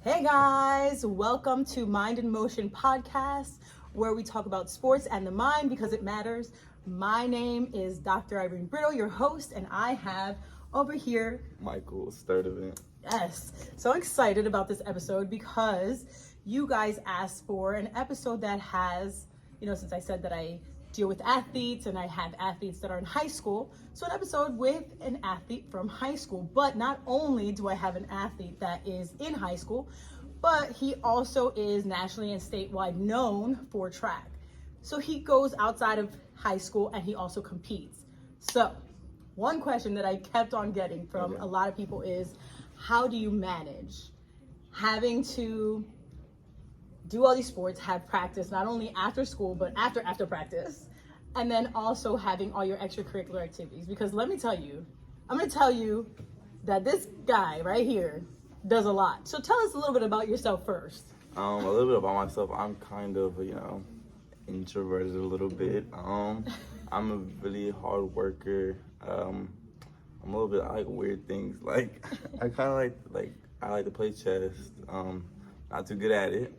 Hey guys, welcome to Mind in Motion podcast, where we talk about sports and the mind because it matters. My name is Dr. Irene Brittle, your host, and I have over here Michael Sturdivant. Yes, so excited about this episode because you guys asked for an episode that has, since I said that I deal with athletes and I have athletes that are in high school, so an episode with an athlete from high school. But not only do I have an athlete that is in high school, but he also is nationally and statewide known for track. So he goes outside of high school and he also competes. So one question that I kept on getting from a lot of people is, how do you manage having to do all these sports, have practice, not only after school, but after practice, and then also having all your extracurricular activities? Because let me tell you, I'm going to tell you that this guy right here does a lot. So tell us a little bit about yourself first. A little bit about myself. I'm kind of, introverted a little bit. I'm a really hard worker. I'm a little bit, I like weird things. Like, I kind of I like to play chess. Not too good at it.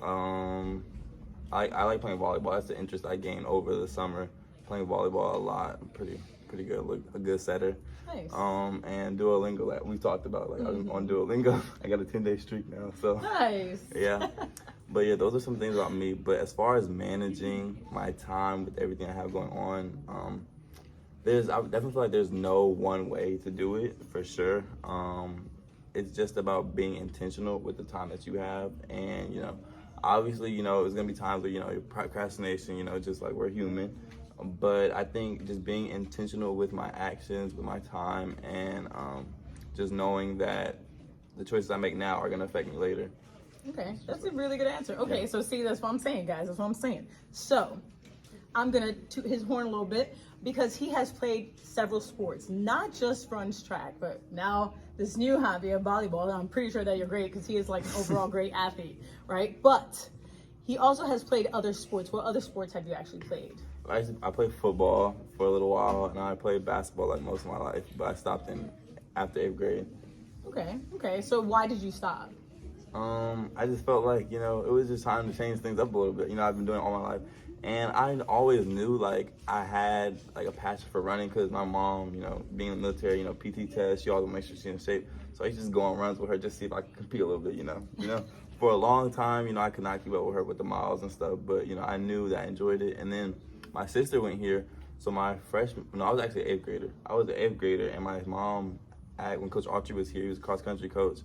I like playing volleyball. That's the interest I gained over the summer. Playing volleyball a lot. I'm pretty good. A good setter. Nice. And Duolingo, like we talked about. I'm on Duolingo. I got a 10-day streak now. So Nice. Yeah. But yeah, those are some things about me. But as far as managing my time with everything I have going on, I definitely feel like there's no one way to do it for sure. It's just about being intentional with the time that you have, and obviously, there's gonna be times where your procrastination, just like we're human. But I think just being intentional with my actions, with my time, and just knowing that the choices I make now are gonna affect me later. Okay, that's a really good answer. Okay, yeah. So see, that's what I'm saying, guys. That's what I'm saying. So I'm gonna toot his horn a little bit because he has played several sports, not just runs track, but now this new hobby of volleyball. I'm pretty sure that you're great because he is like an overall great athlete, right? But he also has played other sports. What other sports have you actually played? I played football for a little while, and I played basketball like most of my life, but I stopped after 8th grade. Okay. So why did you stop? I just felt like, it was just time to change things up a little bit. I've been doing it all my life. And I always knew, I had, a passion for running because my mom, being in the military, PT test, she always makes sure she's in shape. So I used to just go on runs with her, just see if I could compete a little bit, For a long time, I could not keep up with her with the miles and stuff. But, I knew that I enjoyed it. And then my sister went here. So I was actually an 8th grader. I was an 8th grader, and my mom, when Coach Archie was here, he was a cross-country coach,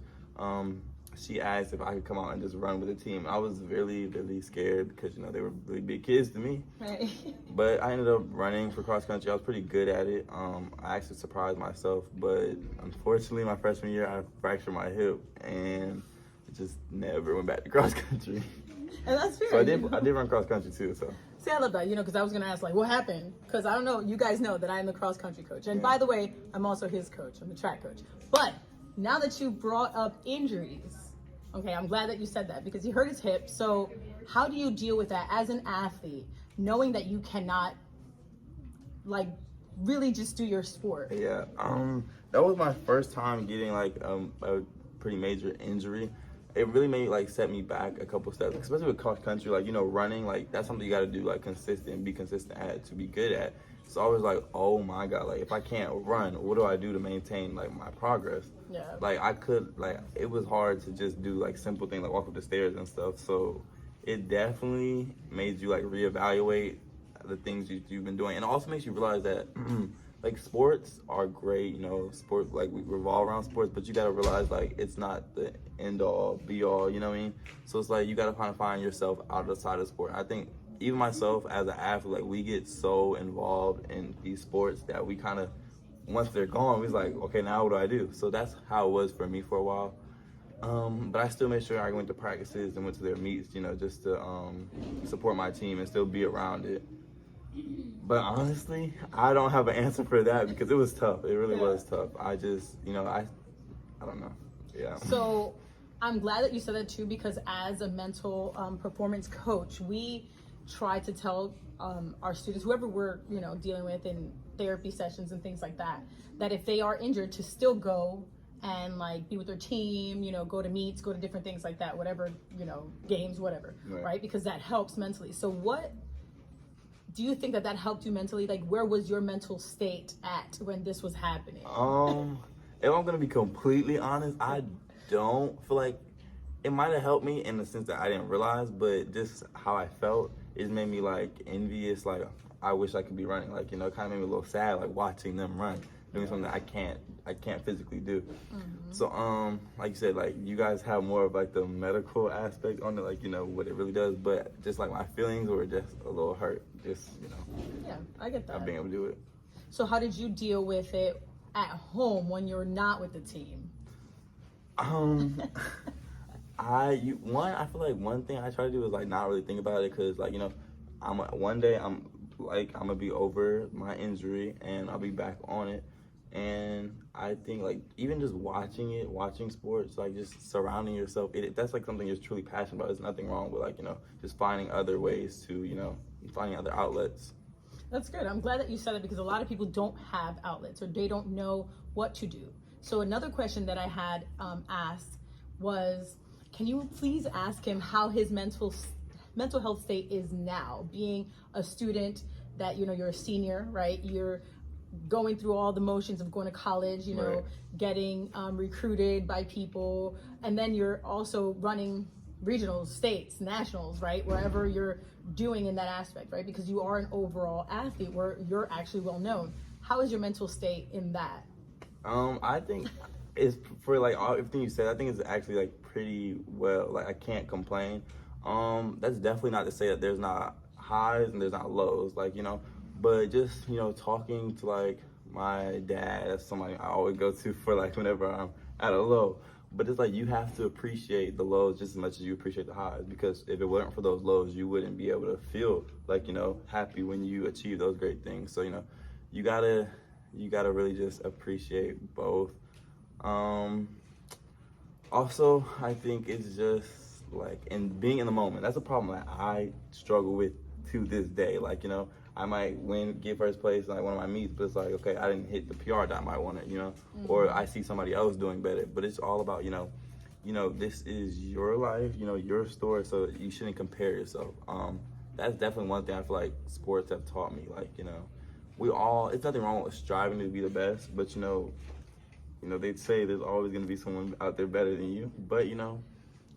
she asked if I could come out and just run with the team. I was really, really scared because, they were really big kids to me. Right. But I ended up running for cross country. I was pretty good at it. I actually surprised myself. But unfortunately, my freshman year, I fractured my hip and just never went back to cross country. And that's fair. So I did run cross country too. So. See, I love that, because I was going to ask, what happened? Because I don't know, you guys know that I'm the cross country coach. And by the way, I'm also his coach. I'm the track coach. But now that you brought up injuries, okay, I'm glad that you said that because he hurt his hip. So how do you deal with that as an athlete, knowing that you cannot, really just do your sport? Yeah, that was my first time getting, a pretty major injury. It really made, set me back a couple steps, especially with cross country, running, that's something you got to do, be consistent at to be good at. So I was like, oh my God, if I can't run, what do I do to maintain, my progress? Yeah. It was hard to just do, simple things, walk up the stairs and stuff. So it definitely made you, reevaluate the things you've been doing. And it also makes you realize that, sports are great, sports, we revolve around sports, but you got to realize, it's not the end all, be all, you know what I mean? So it's you got to find yourself out of the side of sport. I think even myself as an athlete, we get so involved in these sports that we kind of, once they're gone, we was like, okay, now what do I do? So that's how it was for me for a while. But I still made sure I went to practices and went to their meets, just to support my team and still be around it. But honestly, I don't have an answer for that because it was tough. It really was tough. I just, I don't know. Yeah. So I'm glad that you said that too, because as a mental performance coach, we try to tell our students, whoever we're dealing with in therapy sessions and things like that, that if they are injured, to still go and like be with their team, you know, go to meets, go to different things like that, whatever, you know, games, whatever, right? Because that helps mentally. So what do you think that helped you mentally? Like, where was your mental state at when this was happening? If I'm gonna be completely honest, I don't feel like it might have helped me in the sense that I didn't realize, but just how I felt, it made me like envious. Like, I wish I could be running. Like, you know, it kind of made me a little sad, like watching them run, doing something that I can't physically do. So, like you said, like you guys have more of like the medical aspect on it, like, you know, what it really does. But just like my feelings were just a little hurt, just, you know. Yeah, I get that. Not being able to do it. So how did you deal with it at home when you're not with the team? I feel like one thing I try to do is like not really think about it, because like, you know, one day I'm gonna be over my injury and I'll be back on it. And I think like even just watching sports, like just surrounding yourself, that's like something you're truly passionate about. There's nothing wrong with like, you know, just finding other ways to, you know, finding other outlets. That's good. I'm glad that you said it, because a lot of people don't have outlets or they don't know what to do. So another question that I had asked was, can you please ask him how his mental health state is now, being a student that, you know, you're a senior, right? You're going through all the motions of going to college, you know, right, getting recruited by people, and then you're also running regionals, states, nationals, right? Wherever you're doing in that aspect, right? Because you are an overall athlete where you're actually well known. How is your mental state in that? I think it's, for like everything you said, I think it's actually like pretty well. Like, I can't complain. That's definitely not to say that there's not highs and there's not lows, like, you know, but just, you know, talking to like my dad, that's somebody I always go to for like whenever I'm at a low. But it's like you have to appreciate the lows just as much as you appreciate the highs, because if it weren't for those lows, you wouldn't be able to feel like, you know, happy when you achieve those great things. So, you know, you gotta really just appreciate both. Also, I think it's just like, and being in the moment, that's a problem that I struggle with to this day. Like, you know, I might get first place in like one of my meets, but it's like, okay, I didn't hit the PR that I might want it, you know, or I see somebody else doing better. But it's all about, you know, this is your life, you know, your story, so you shouldn't compare yourself. That's definitely one thing I feel like sports have taught me. Like, you know, it's nothing wrong with striving to be the best, but you know, they'd say there's always going to be someone out there better than you. But, you know,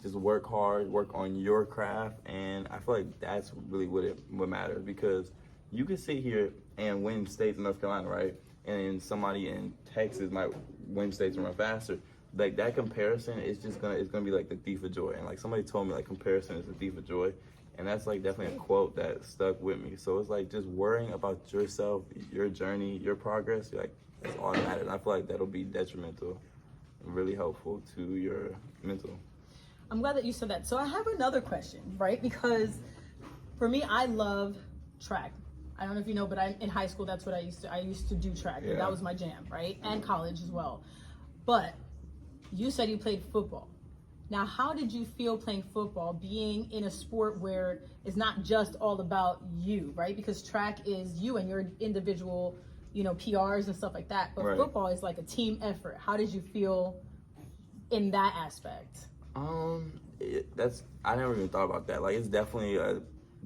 just work hard, work on your craft, and I feel like that's really what matters, because you can sit here and win states in North Carolina, right? And somebody in Texas might win states and run faster. Like, that comparison is just it's gonna be like the thief of joy. And like somebody told me, like, comparison is the thief of joy. And that's like definitely a quote that stuck with me. So it's like just worrying about yourself, your journey, your progress, like, that's all that matters. And I feel like that'll be detrimental and really helpful to your mental. I'm glad that you said that. So I have another question, right? Because for me, I love track. I don't know if you know, but in high school, that's what I used to do track. Yeah. That was my jam, right? And college as well. But you said you played football. Now, how did you feel playing football, being in a sport where it's not just all about you, right? Because track is you and your individual, you know, PRs and stuff like that. But right, football is like a team effort. How did you feel in that aspect? I never even thought about that. Like, it's definitely a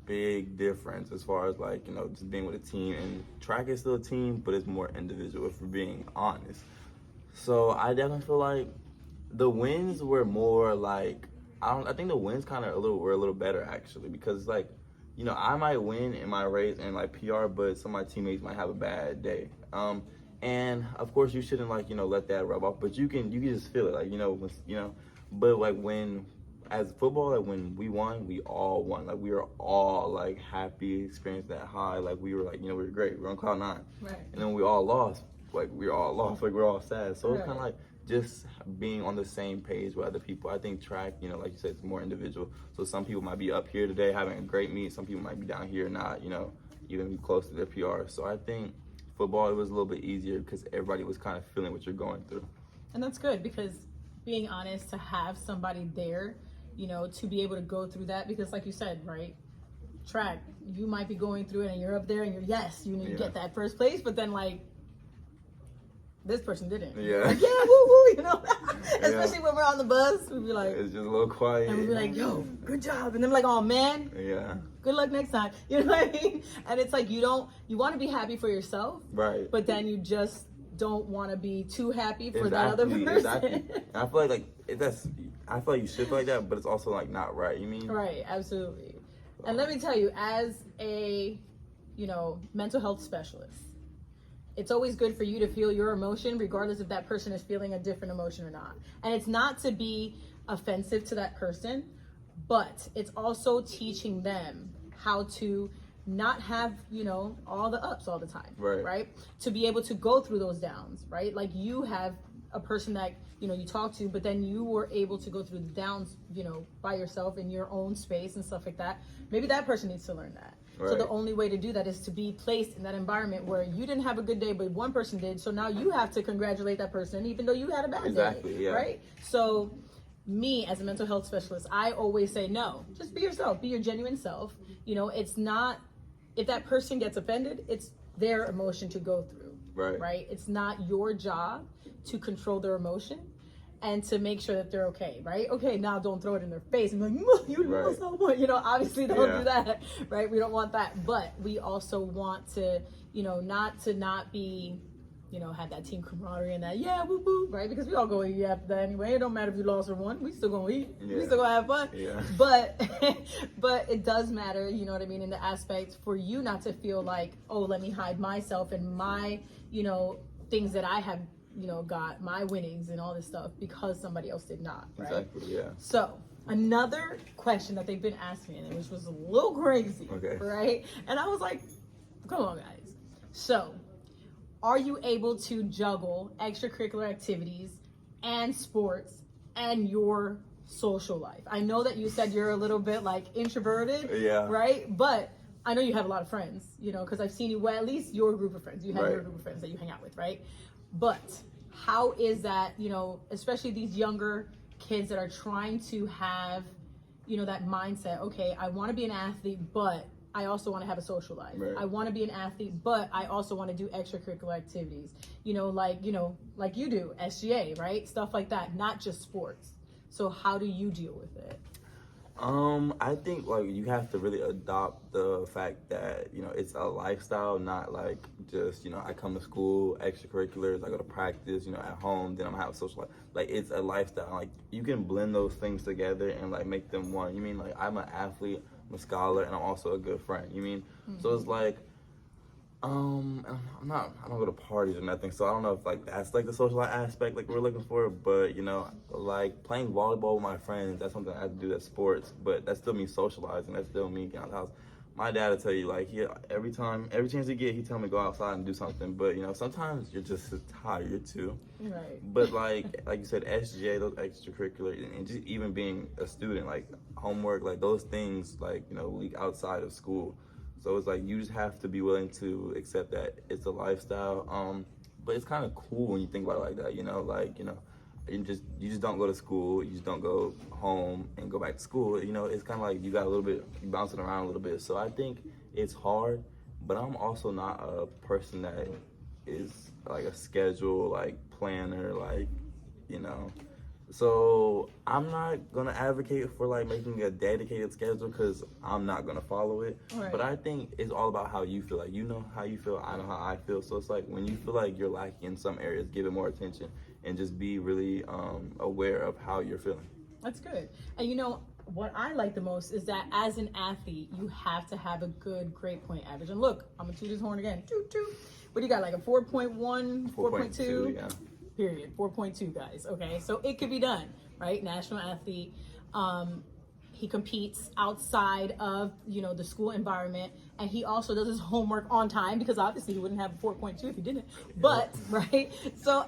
big difference as far as like, you know, just being with a team. And track is still a team, but it's more individual, if we're being honest. So I definitely feel like the wins were more like, I think the wins were a little better actually, because it's like, you know, I might win in my race and like PR, but some of my teammates might have a bad day. And of course you shouldn't, like, you know, let that rub off, but you can just feel it, like, you know, but like as football, like when we won, we all won. Like, we were all like happy, experienced that high. Like, we were like, you know, we were great. We were on cloud nine. Right. And then we all lost. Like, we were all lost. Like, we were all sad. So right, it's kind of like just being on the same page with other people. I think track, you know, like you said, it's more individual. So some people might be up here today having a great meet. Some people might be down here not, you know, even be close to their PR. So I think football, it was a little bit easier because everybody was kind of feeling what you're going through. And that's good, because being honest, to have somebody there, you know, to be able to go through that, because like you said, right, track, you might be going through it and you're up there and you get that first place, but then like this person didn't. Yeah. Like, yeah, woo woo, you know. Especially when we're on the bus, we'd be like, it's just a little quiet. and we'd be like, yo, good job. And then like, oh man, yeah, good luck next time. You know what I mean? And it's like, you want to be happy for yourself, right? But then you just don't want to be too happy for that other person. Exactly. I feel like I feel like you should feel like that, but it's also like not right. You mean? Right, absolutely. And let me tell you, as a, mental health specialist, it's always good for you to feel your emotion, regardless if that person is feeling a different emotion or not. And it's not to be offensive to that person, but it's also teaching them how to not have, all the ups all the time, right? To be able to go through those downs, right? Like you have a person that, you talk to, but then you were able to go through the downs, by yourself in your own space and stuff like that. Maybe that person needs to learn that. Right. So the only way to do that is to be placed in that environment where you didn't have a good day, but one person did. So now you have to congratulate that person, even though you had a bad day, yeah. Right? So me as a mental health specialist, I always say, no, just be yourself, be your genuine self. It's not, if that person gets offended, it's their emotion to go through, right? It's not your job to control their emotion and to make sure that they're okay, right? Okay, now don't throw it in their face and be like, you know someone, obviously don't do that, right? We don't want that, but we also want to, not be, have that team camaraderie and that, yeah, woo woo, right? Because we all go eat after that anyway. It don't matter if you lost or won. We still gonna eat. We still gonna have fun. Yeah. But it does matter, you know what I mean, in the aspect for you not to feel like, oh, let me hide myself and my, things that I have, got, my winnings and all this stuff because somebody else did not, right? Exactly, yeah. So another question that they've been asking me, which was a little crazy, right? And I was like, come on, guys. So, are you able to juggle extracurricular activities and sports and your social life? I know that you said you're a little bit like introverted, right? But I know you have a lot of friends, because I've seen you, well, at least your group of friends. You have your group of friends that you hang out with, right? But how is that, especially these younger kids that are trying to have, that mindset, okay, I want to be an athlete, but I also want to have a social life. I want to be an athlete, but I also want to do extracurricular activities, like you do, SGA, right? Stuff like that, not just sports. So how do you deal with it? I think you have to really adopt the fact that, it's a lifestyle, not like just, I come to school, extracurriculars, I go to practice, at home, then I'm gonna have a social life. Like it's a lifestyle. Like you can blend those things together and like make them one. You mean like I'm an athlete, I'm a scholar, and I'm also a good friend. You mean? Mm-hmm. So it's like, I don't go to parties or nothing, so I don't know if like that's like the social aspect like we're looking for, but like playing volleyball with my friends, that's something I have to do, that's sports, but that's still me socializing, that's still me getting out of the house. My dad will tell you like every chance he get, he tell me go outside and do something, but sometimes you're just tired too. Right. But like you said, SGA, those extracurricular, and just even being a student, like homework, like those things like leak outside of school. So it's like you just have to be willing to accept that it's a lifestyle. But it's kind of cool when you think about it like that, you just don't go to school, you just don't go home and go back to school. It's kind of like you got a little bit, you bouncing around a little bit. So I think it's hard, but I'm also not a person that is like a schedule, like planner, like, So I'm not gonna advocate for like making a dedicated schedule because I'm not gonna follow it. Right. But I think it's all about how you feel. Like you know how you feel, I know how I feel. So it's like when you feel like you're lacking in some areas, give it more attention and just be really aware of how you're feeling. That's good. And what I like the most is that as an athlete, you have to have a good grade point average. And look, I'm gonna toot his horn again. Toot toot. What do you got? Like a 4.1, 4.2? Yeah. Period. 4.2, guys. Okay, so it could be done, right? National athlete. He competes outside of the school environment, and he also does his homework on time because obviously he wouldn't have a 4.2 if he didn't. But right, so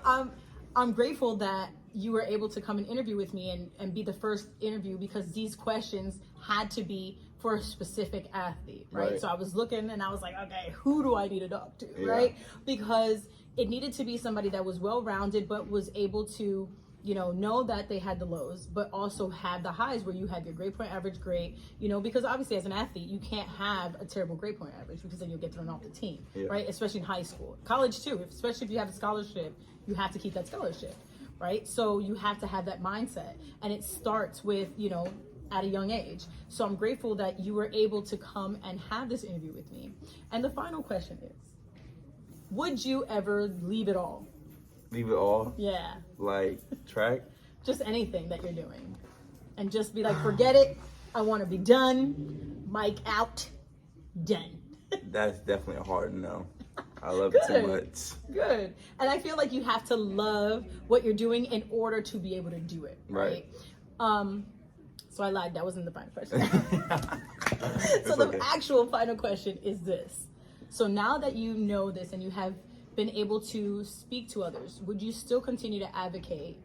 I'm grateful that you were able to come and interview with me and be the first interview because these questions had to be for a specific athlete, right? So I was looking and I was like, okay, who do I need to talk to, right? Because it needed to be somebody that was well-rounded but was able to know that they had the lows, but also have the highs where you have your grade point average great, because obviously as an athlete, you can't have a terrible grade point average because then you'll get thrown off the team, right? Especially in high school. College too, especially if you have a scholarship, you have to keep that scholarship, right? So you have to have that mindset. And it starts with, at a young age. So I'm grateful that you were able to come and have this interview with me. And the final question is, would you ever leave it all? Leave it all? Yeah. Like track? Just anything that you're doing. And just be like, forget it. I want to be done. Mike out. Done. That's definitely a hard no. I love it too much. Good. And I feel like you have to love what you're doing in order to be able to do it. Right. So I lied. That wasn't the final question. So the actual final question is this. So now that you know this and you have been able to speak to others, would you still continue to advocate,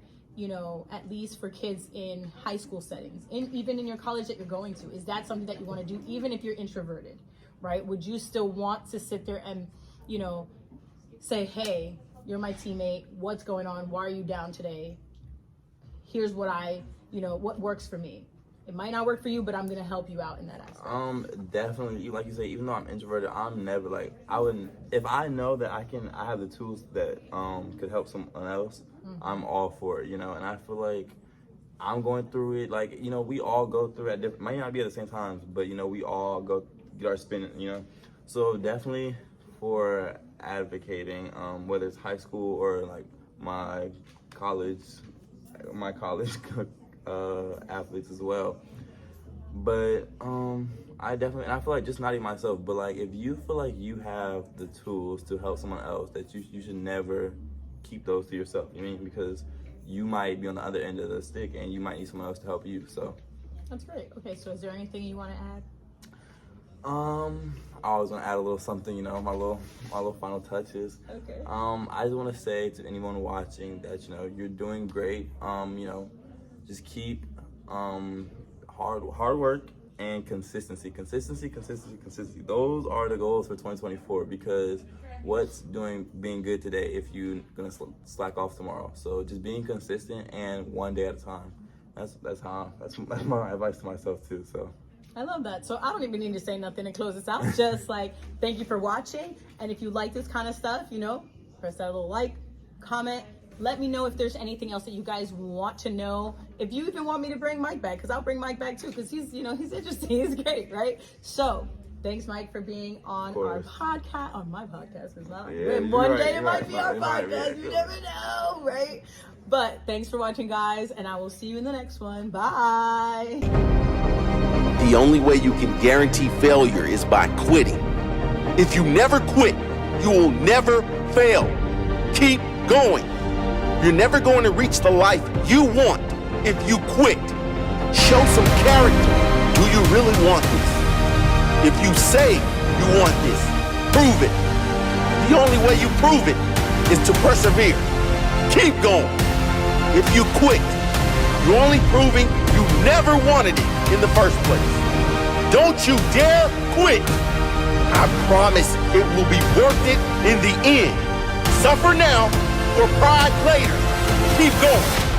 at least for kids in high school settings, even in your college that you're going to? Is that something that you want to do, even if you're introverted, right? Would you still want to sit there and, say, hey, you're my teammate. What's going on? Why are you down today? Here's what what works for me. It might not work for you, but I'm going to help you out in that aspect. Definitely. Like you say, even though I'm introverted, I'm never I wouldn't, if I know that I have the tools that could help someone else, I'm all for it, and I feel like I'm going through it. We all go through it at different, might not be at the same times, but, we all get our spin, So definitely for advocating, whether it's high school or my college athletes as well. But I feel like just not even myself, but if you feel like you have the tools to help someone else, that you should never keep those to yourself. Because you might be on the other end of the stick and you might need someone else to help you. So that's great. Okay, so is there anything you want to add? I always want to add a little something, my little final touches. Okay. I just want to say to anyone watching that, you're doing great. Just keep hard work and consistency. Consistency. Those are the goals for 2024, because what's being good today if you're gonna slack off tomorrow? So just being consistent and one day at a time. That's my advice to myself too. So I love that. So I don't even need to say nothing to close this out. Just thank you for watching. And if you like this kind of stuff, press that little like, comment. Let me know if there's anything else that you guys want to know. If you even want me to bring Mike back, because I'll bring Mike back too, because he's interesting. He's great, right? So thanks, Mike, for being on our podcast, on my podcast as well. Yeah, one day it might be our podcast. You never know, right? But thanks for watching, guys, and I will see you in the next one. Bye. The only way you can guarantee failure is by quitting. If you never quit, you will never fail. Keep going. You're never going to reach the life you want if you quit. Show some character. Do you really want this? If you say you want this, prove it. The only way you prove it is to persevere. Keep going. If you quit, you're only proving you never wanted it in the first place. Don't you dare quit. I promise it will be worth it in the end. Suffer now for pride later. Keep going.